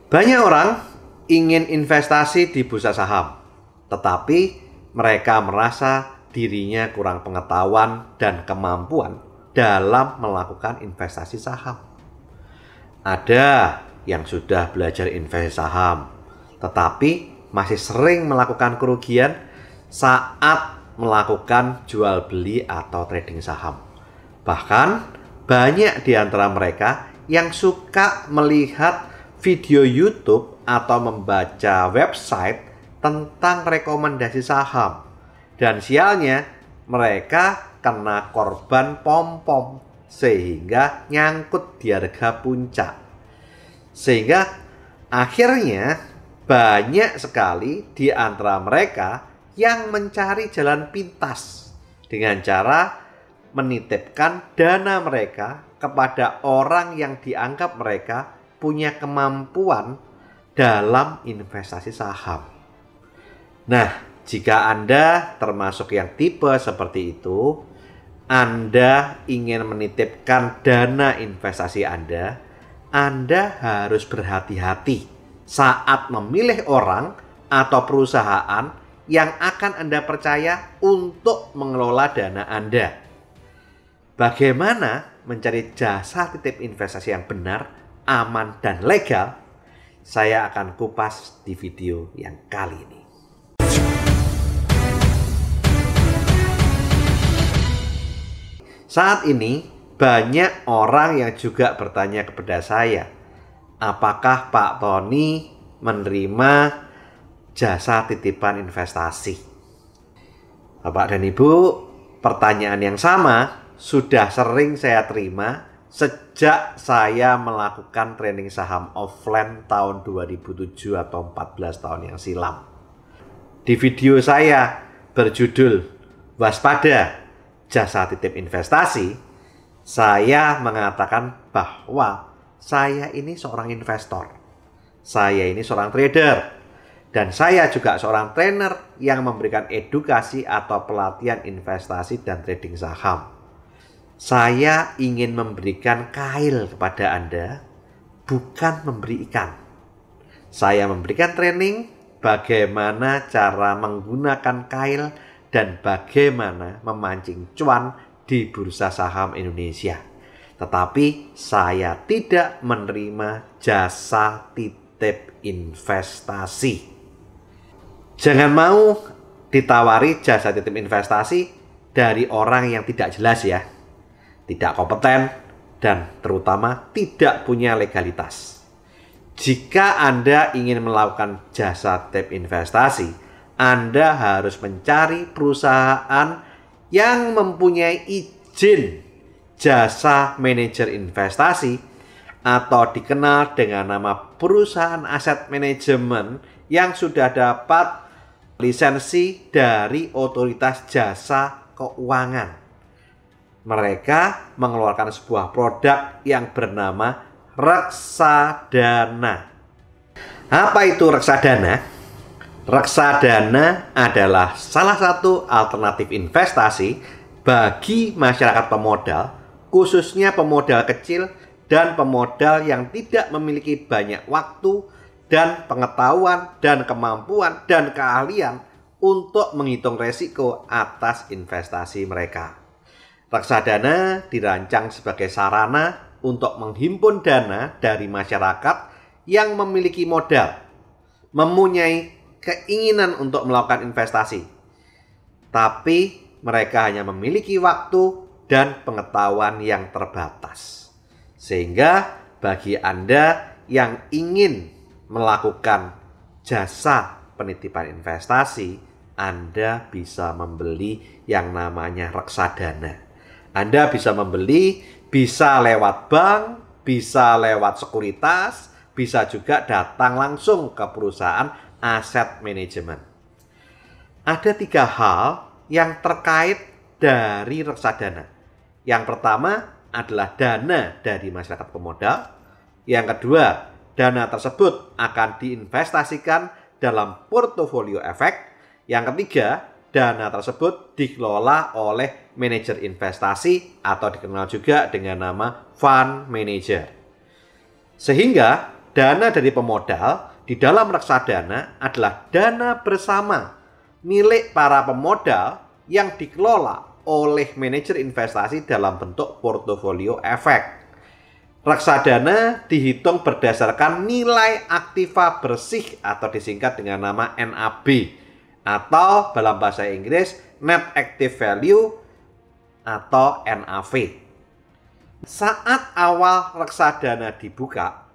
Banyak orang ingin investasi di bursa saham, tetapi mereka merasa dirinya kurang pengetahuan dan kemampuan dalam melakukan investasi saham. Ada yang sudah belajar investasi saham, tetapi masih sering melakukan kerugian saat melakukan jual beli atau trading saham. Bahkan banyak di antara mereka yang suka melihat video YouTube atau membaca website tentang rekomendasi saham. Dan sialnya mereka kena korban pom-pom sehingga nyangkut di harga puncak. Sehingga akhirnya banyak sekali di antara mereka yang mencari jalan pintas dengan cara menitipkan dana mereka kepada orang yang dianggap mereka punya kemampuan dalam investasi saham. Nah, jika Anda termasuk yang tipe seperti itu, Anda ingin menitipkan dana investasi Anda harus berhati-hati saat memilih orang atau perusahaan yang akan Anda percaya untuk mengelola dana Anda. Bagaimana mencari jasa titip investasi yang benar, aman, dan legal? Saya akan kupas di video yang kali ini. Saat ini banyak orang yang juga bertanya kepada saya, apakah Pak Tony menerima jasa titipan investasi? Bapak dan Ibu, pertanyaan yang sama sudah sering saya terima sejak saya melakukan trading saham offline tahun 2007 atau 14 tahun yang silam. Di video saya berjudul Waspada Jasa Titip Investasi, saya mengatakan bahwa saya ini seorang investor, saya ini seorang trader, dan saya juga seorang trainer yang memberikan edukasi atau pelatihan investasi dan trading saham. Saya ingin memberikan kail kepada Anda, bukan memberi ikan. Saya memberikan training bagaimana cara menggunakan kail dan bagaimana memancing cuan di bursa saham Indonesia. Tetapi saya tidak menerima jasa titip investasi. Jangan mau ditawari jasa titip investasi dari orang yang tidak jelas ya, tidak kompeten, dan terutama tidak punya legalitas. Jika Anda ingin melakukan jasa titip investasi, Anda harus mencari perusahaan yang mempunyai izin jasa manajer investasi atau dikenal dengan nama perusahaan aset manajemen yang sudah dapat lisensi dari otoritas jasa keuangan. Mereka mengeluarkan sebuah produk yang bernama reksadana. Apa itu reksadana? Reksadana adalah salah satu alternatif investasi bagi masyarakat pemodal, khususnya pemodal kecil dan pemodal yang tidak memiliki banyak waktu dan pengetahuan dan kemampuan dan keahlian untuk menghitung resiko atas investasi mereka. Reksadana dirancang sebagai sarana untuk menghimpun dana dari masyarakat yang memiliki modal, mempunyai keinginan untuk melakukan investasi, tapi mereka hanya memiliki waktu dan pengetahuan yang terbatas. Sehingga bagi Anda yang ingin melakukan jasa penitipan investasi, Anda bisa membeli yang namanya reksadana. Anda bisa membeli, bisa lewat bank, bisa lewat sekuritas, bisa juga datang langsung ke perusahaan aset manajemen. Ada 3 hal yang terkait dari reksadana. Yang pertama adalah dana dari masyarakat pemodal. Yang kedua, dana tersebut akan diinvestasikan dalam portofolio efek. Yang ketiga, dana tersebut dikelola oleh manajer investasi atau dikenal juga dengan nama fund manager. Sehingga dana dari pemodal di dalam reksadana adalah dana bersama milik para pemodal yang dikelola oleh manajer investasi dalam bentuk portofolio efek. Reksadana dihitung berdasarkan nilai aktiva bersih atau disingkat dengan nama NAB atau dalam bahasa Inggris Net Active Value atau NAV. Saat awal reksadana dibuka,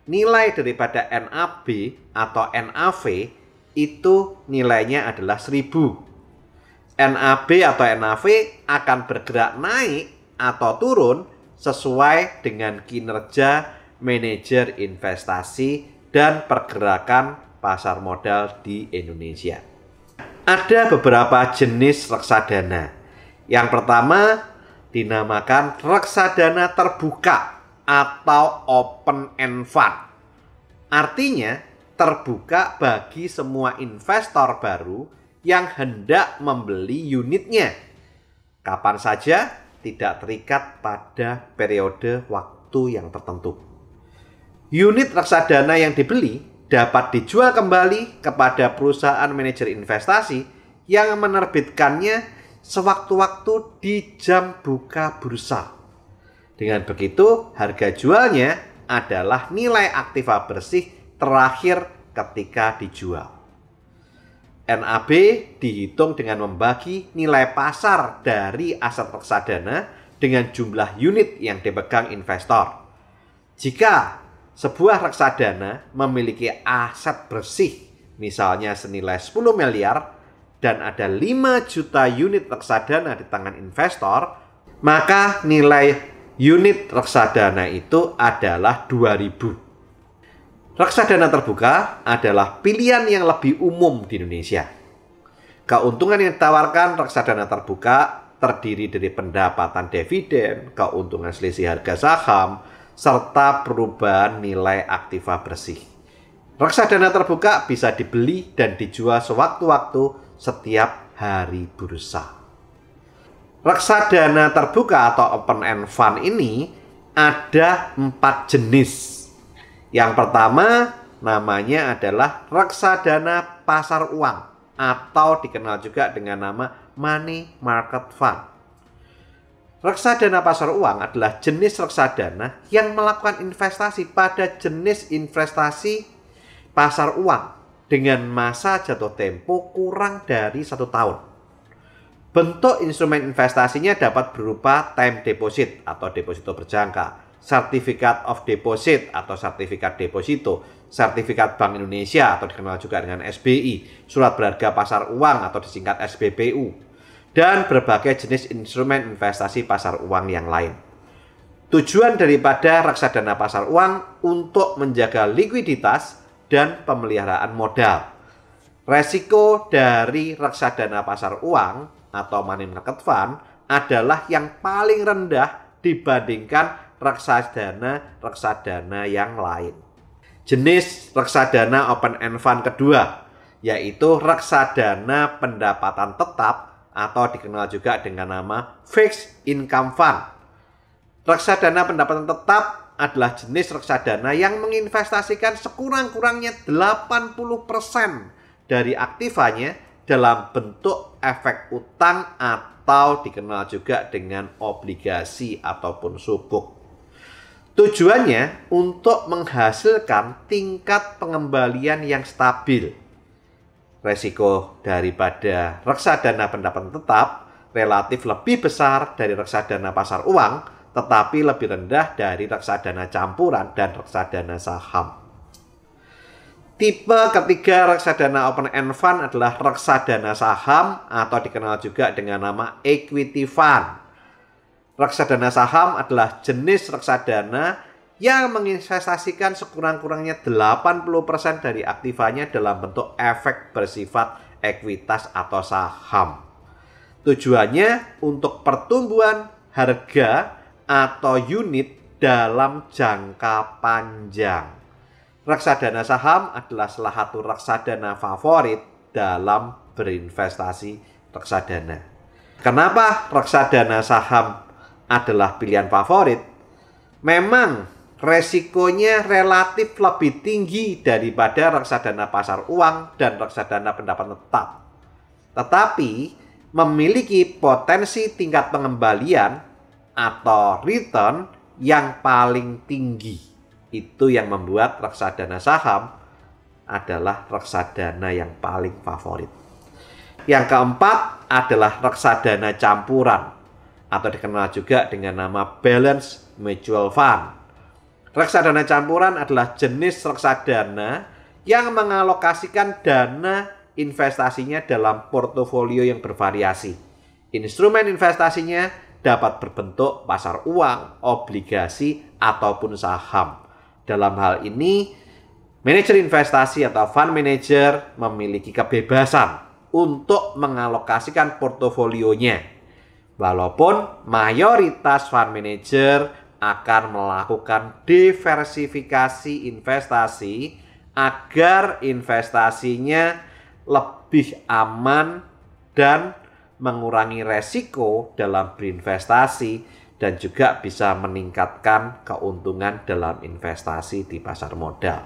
nilai daripada NAB atau NAV itu nilainya adalah 1.000. NAB atau NAV akan bergerak naik atau turun sesuai dengan kinerja manajer investasi dan pergerakan pasar modal di Indonesia. Ada beberapa jenis reksadana. Yang pertama dinamakan reksadana terbuka atau open end fund. Artinya terbuka bagi semua investor baru yang hendak membeli unitnya. Kapan saja, tidak terikat pada periode waktu yang tertentu. Unit reksadana yang dibeli dapat dijual kembali kepada perusahaan manajer investasi yang menerbitkannya sewaktu-waktu di jam buka bursa. Dengan begitu, harga jualnya adalah nilai aktiva bersih terakhir ketika dijual. NAB dihitung dengan membagi nilai pasar dari aset reksadana dengan jumlah unit yang dipegang investor. Jika sebuah reksadana memiliki aset bersih, misalnya senilai 10 miliar, dan ada 5 juta unit reksadana di tangan investor, maka nilai unit reksadana itu adalah 2.000. Reksadana terbuka adalah pilihan yang lebih umum di Indonesia. Keuntungan yang ditawarkan reksadana terbuka terdiri dari pendapatan dividen, keuntungan selisih harga saham, serta perubahan nilai aktiva bersih. Reksadana terbuka bisa dibeli dan dijual sewaktu-waktu setiap hari bursa. Reksadana terbuka atau open end fund ini ada 4 jenis. Yang pertama namanya adalah reksadana pasar uang atau dikenal juga dengan nama money market fund. Reksadana pasar uang adalah jenis reksadana yang melakukan investasi pada jenis investasi pasar uang dengan masa jatuh tempo kurang dari 1 tahun. Bentuk instrumen investasinya dapat berupa time deposit atau deposito berjangka, Certificate of Deposit atau sertifikat deposito, sertifikat Bank Indonesia atau dikenal juga dengan SBI, surat berharga pasar uang atau disingkat SBPU, dan berbagai jenis instrumen investasi pasar uang yang lain. Tujuan daripada reksadana pasar uang untuk menjaga likuiditas dan pemeliharaan modal. Resiko dari reksadana pasar uang atau money market fund adalah yang paling rendah dibandingkan reksadana yang lain. Jenis reksadana open end fund kedua yaitu reksadana pendapatan tetap atau dikenal juga dengan nama fixed income fund. Reksadana pendapatan tetap adalah jenis reksadana yang menginvestasikan sekurang-kurangnya 80% dari aktivanya dalam bentuk efek utang atau dikenal juga dengan obligasi ataupun sukuk. Tujuannya untuk menghasilkan tingkat pengembalian yang stabil. Resiko daripada reksadana pendapatan tetap relatif lebih besar dari reksadana pasar uang, tetapi lebih rendah dari reksadana campuran dan reksadana saham. Tipe ketiga reksadana open end fund adalah reksadana saham atau dikenal juga dengan nama equity fund. Reksadana saham adalah jenis reksadana yang menginvestasikan sekurang-kurangnya 80% dari aktivanya dalam bentuk efek bersifat ekuitas atau saham. Tujuannya untuk pertumbuhan harga atau unit dalam jangka panjang. Reksadana saham adalah salah satu reksadana favorit dalam berinvestasi reksadana. Kenapa reksadana saham adalah pilihan favorit? Memang resikonya relatif lebih tinggi daripada reksadana pasar uang dan reksadana pendapatan tetap. Tetapi memiliki potensi tingkat pengembalian atau return yang paling tinggi. Itu yang membuat reksadana saham adalah reksadana yang paling favorit. Yang keempat adalah reksadana campuran atau dikenal juga dengan nama Balanced Mutual Fund. Reksadana campuran adalah jenis reksadana yang mengalokasikan dana investasinya dalam portofolio yang bervariasi. Instrumen investasinya dapat berbentuk pasar uang, obligasi, ataupun saham. Dalam hal ini, manajer investasi atau fund manager memiliki kebebasan untuk mengalokasikan portofolionya. Walaupun mayoritas fund manager akan melakukan diversifikasi investasi agar investasinya lebih aman dan mengurangi resiko dalam berinvestasi dan juga bisa meningkatkan keuntungan dalam investasi di pasar modal.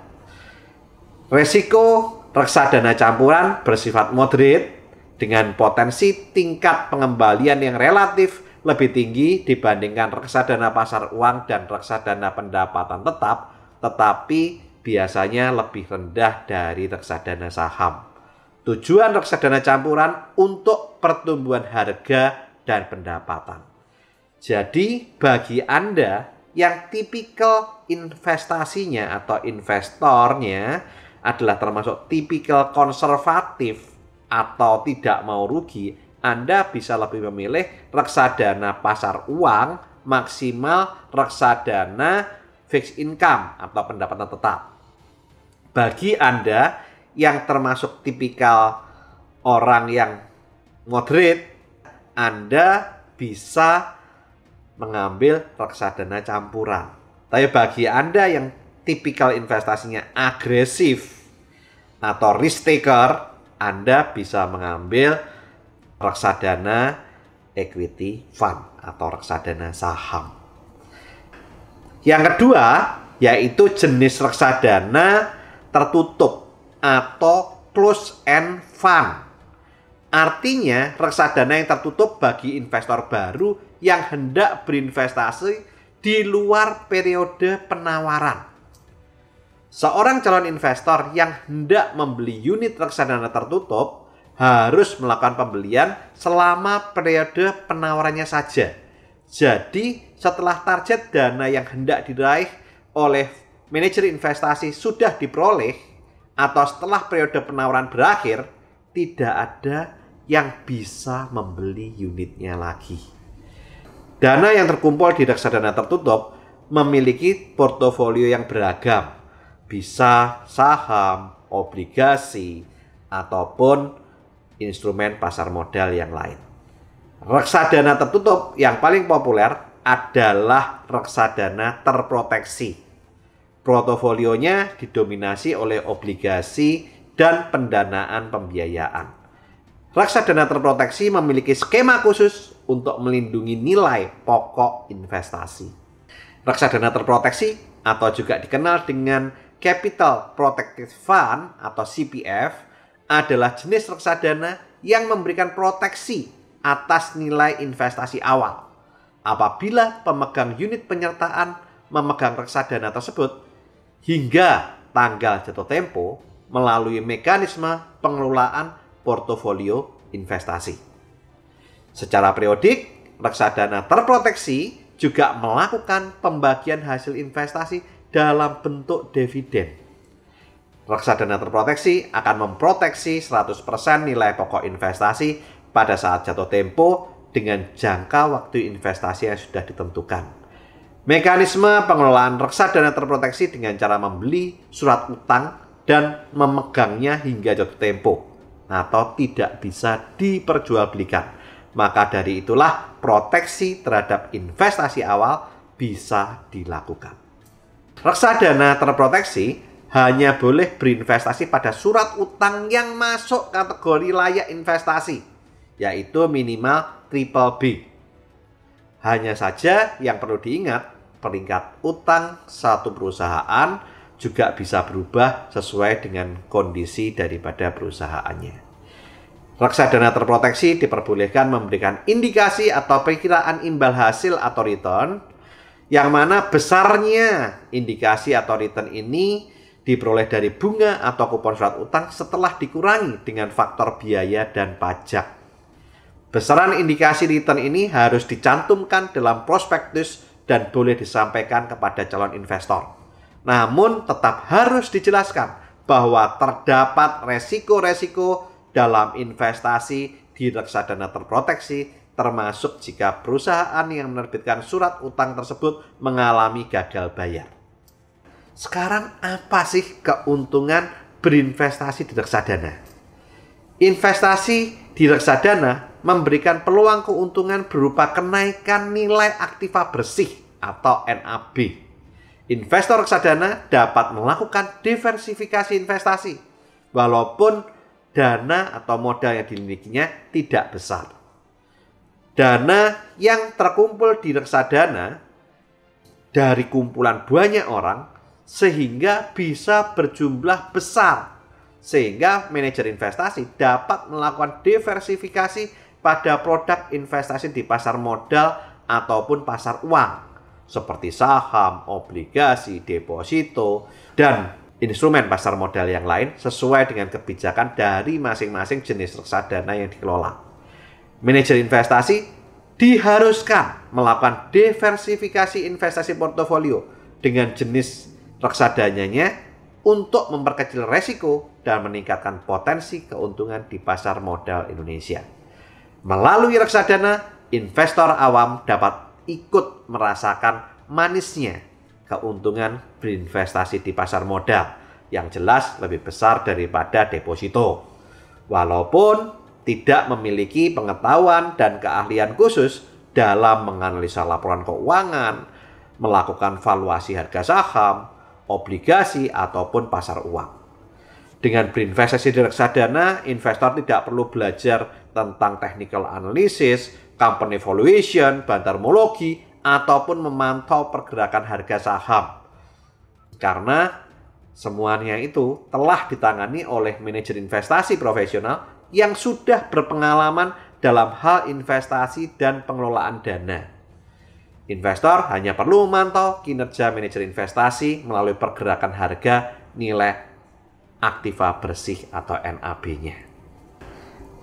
Resiko reksadana campuran bersifat moderate dengan potensi tingkat pengembalian yang relatif lebih tinggi dibandingkan reksadana pasar uang dan reksadana pendapatan tetap, tetapi biasanya lebih rendah dari reksadana saham. Tujuan reksadana campuran untuk pertumbuhan harga dan pendapatan. Jadi bagi Anda yang tipikal investasinya atau investornya adalah termasuk tipikal konservatif atau tidak mau rugi, Anda bisa lebih memilih reksadana pasar uang maksimal reksadana fixed income atau pendapatan tetap. Bagi Anda yang termasuk tipikal orang yang moderate, Anda bisa mengambil reksadana campuran. Tapi bagi Anda yang tipikal investasinya agresif atau risk taker, Anda bisa mengambil reksadana equity fund atau reksadana saham. Yang kedua, yaitu jenis reksadana tertutup atau closed end fund. Artinya reksadana yang tertutup bagi investor baru yang hendak berinvestasi di luar periode penawaran. Seorang calon investor yang hendak membeli unit reksadana tertutup harus melakukan pembelian selama periode penawarannya saja. Jadi setelah target dana yang hendak diraih oleh manajer investasi sudah diperoleh atau setelah periode penawaran berakhir, tidak ada yang bisa membeli unitnya lagi. Dana yang terkumpul di reksadana tertutup memiliki portofolio yang beragam. Bisa saham, obligasi, ataupun instrumen pasar modal yang lain. Reksadana tertutup yang paling populer adalah reksadana terproteksi. Portofolionya didominasi oleh obligasi dan pendanaan pembiayaan. Reksadana terproteksi memiliki skema khusus untuk melindungi nilai pokok investasi. Reksadana terproteksi atau juga dikenal dengan Capital Protected Fund atau CPF adalah jenis reksadana yang memberikan proteksi atas nilai investasi awal. Apabila pemegang unit penyertaan memegang reksadana tersebut hingga tanggal jatuh tempo melalui mekanisme pengelolaan portofolio investasi. Secara periodik, reksadana terproteksi juga melakukan pembagian hasil investasi dalam bentuk dividen. Reksadana terproteksi akan memproteksi 100% nilai pokok investasi pada saat jatuh tempo dengan jangka waktu investasi yang sudah ditentukan. Mekanisme pengelolaan reksadana terproteksi dengan cara membeli surat utang dan memegangnya hingga jatuh tempo atau tidak bisa diperjualbelikan. Maka dari itulah proteksi terhadap investasi awal bisa dilakukan. Reksadana terproteksi hanya boleh berinvestasi pada surat utang yang masuk kategori layak investasi, yaitu minimal triple B. Hanya saja yang perlu diingat, peringkat utang satu perusahaan juga bisa berubah sesuai dengan kondisi daripada perusahaannya. Reksadana terproteksi diperbolehkan memberikan indikasi atau perkiraan imbal hasil atau return, yang mana besarnya indikasi atau return ini diperoleh dari bunga atau kupon surat utang setelah dikurangi dengan faktor biaya dan pajak. Besaran indikasi return ini harus dicantumkan dalam prospektus dan boleh disampaikan kepada calon investor. Namun tetap harus dijelaskan bahwa terdapat resiko-resiko dalam investasi di reksadana terproteksi, termasuk jika perusahaan yang menerbitkan surat utang tersebut mengalami gagal bayar. Sekarang apa sih keuntungan berinvestasi di reksadana? Investasi di reksadana memberikan peluang keuntungan berupa kenaikan nilai aktiva bersih atau NAB. Investor reksadana dapat melakukan diversifikasi investasi walaupun dana atau modal yang dimilikinya tidak besar. Dana yang terkumpul di reksadana dari kumpulan banyak orang sehingga bisa berjumlah besar, sehingga manajer investasi dapat melakukan diversifikasi pada produk investasi di pasar modal ataupun pasar uang seperti saham, obligasi, deposito, dan instrumen pasar modal yang lain sesuai dengan kebijakan dari masing-masing jenis reksadana yang dikelola. Manajer investasi diharuskan melakukan diversifikasi investasi portofolio dengan jenis reksadananya untuk memperkecil resiko dan meningkatkan potensi keuntungan di pasar modal Indonesia. Melalui reksadana, investor awam dapat ikut merasakan manisnya keuntungan berinvestasi di pasar modal yang jelas lebih besar daripada deposito. Walaupun tidak memiliki pengetahuan dan keahlian khusus dalam menganalisa laporan keuangan, melakukan valuasi harga saham, obligasi, ataupun pasar uang. Dengan berinvestasi di reksadana, investor tidak perlu belajar tentang technical analysis, company valuation, bandarmologi, ataupun memantau pergerakan harga saham. Karena semuanya itu telah ditangani oleh manajer investasi profesional yang sudah berpengalaman dalam hal investasi dan pengelolaan dana. Investor hanya perlu memantau kinerja manajer investasi melalui pergerakan harga nilai aktiva bersih atau NAB-nya.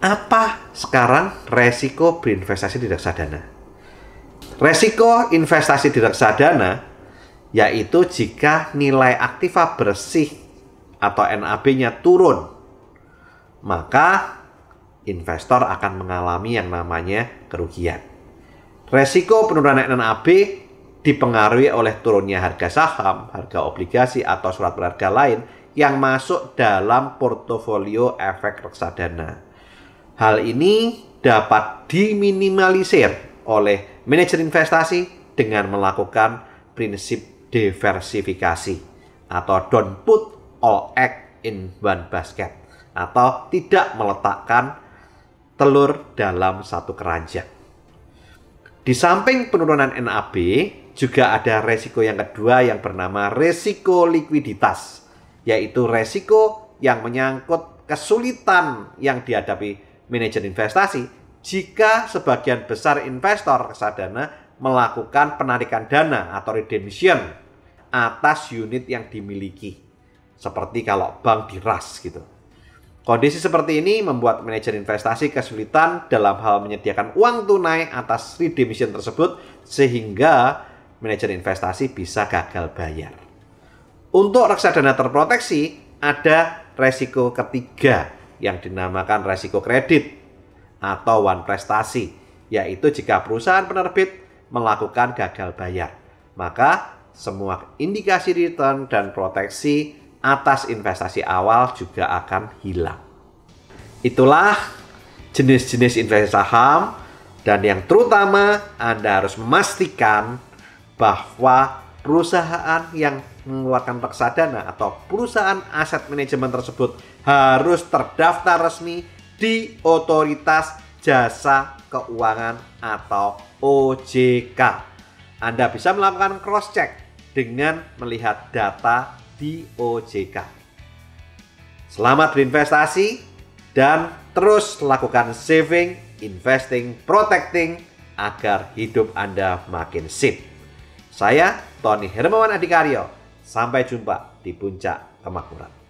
Apa sekarang resiko berinvestasi di reksadana? Resiko investasi di reksadana yaitu jika nilai aktiva bersih atau NAB-nya turun, maka investor akan mengalami yang namanya kerugian. Resiko penurunan NAB dipengaruhi oleh turunnya harga saham, harga obligasi, atau surat berharga lain yang masuk dalam portofolio efek reksadana. Hal ini dapat diminimalisir oleh manajer investasi dengan melakukan prinsip diversifikasi atau don't put all egg in one basket atau tidak meletakkan telur dalam satu keranjang. Di samping penurunan NAB, juga ada resiko yang kedua yang bernama resiko likuiditas, yaitu resiko yang menyangkut kesulitan yang dihadapi manajer investasi jika sebagian besar investor reksadana melakukan penarikan dana atau redemption atas unit yang dimiliki, seperti kalau bank diras gitu. Kondisi seperti ini membuat manajer investasi kesulitan dalam hal menyediakan uang tunai atas redemption tersebut sehingga manajer investasi bisa gagal bayar. Untuk reksadana terproteksi ada resiko ketiga yang dinamakan resiko kredit atau one prestasi, yaitu jika perusahaan penerbit melakukan gagal bayar, maka semua indikasi return dan proteksi atas investasi awal juga akan hilang. Itulah jenis-jenis investasi saham, dan yang terutama Anda harus memastikan bahwa perusahaan yang mengeluarkan reksadana atau perusahaan aset manajemen tersebut harus terdaftar resmi di Otoritas Jasa Keuangan atau OJK. Anda bisa melakukan cross-check dengan melihat data di OJK. Selamat berinvestasi dan terus lakukan saving, investing, protecting agar hidup Anda makin sip. Saya Tony Hermawan Adikaryo. Sampai jumpa di puncak kemakmuran.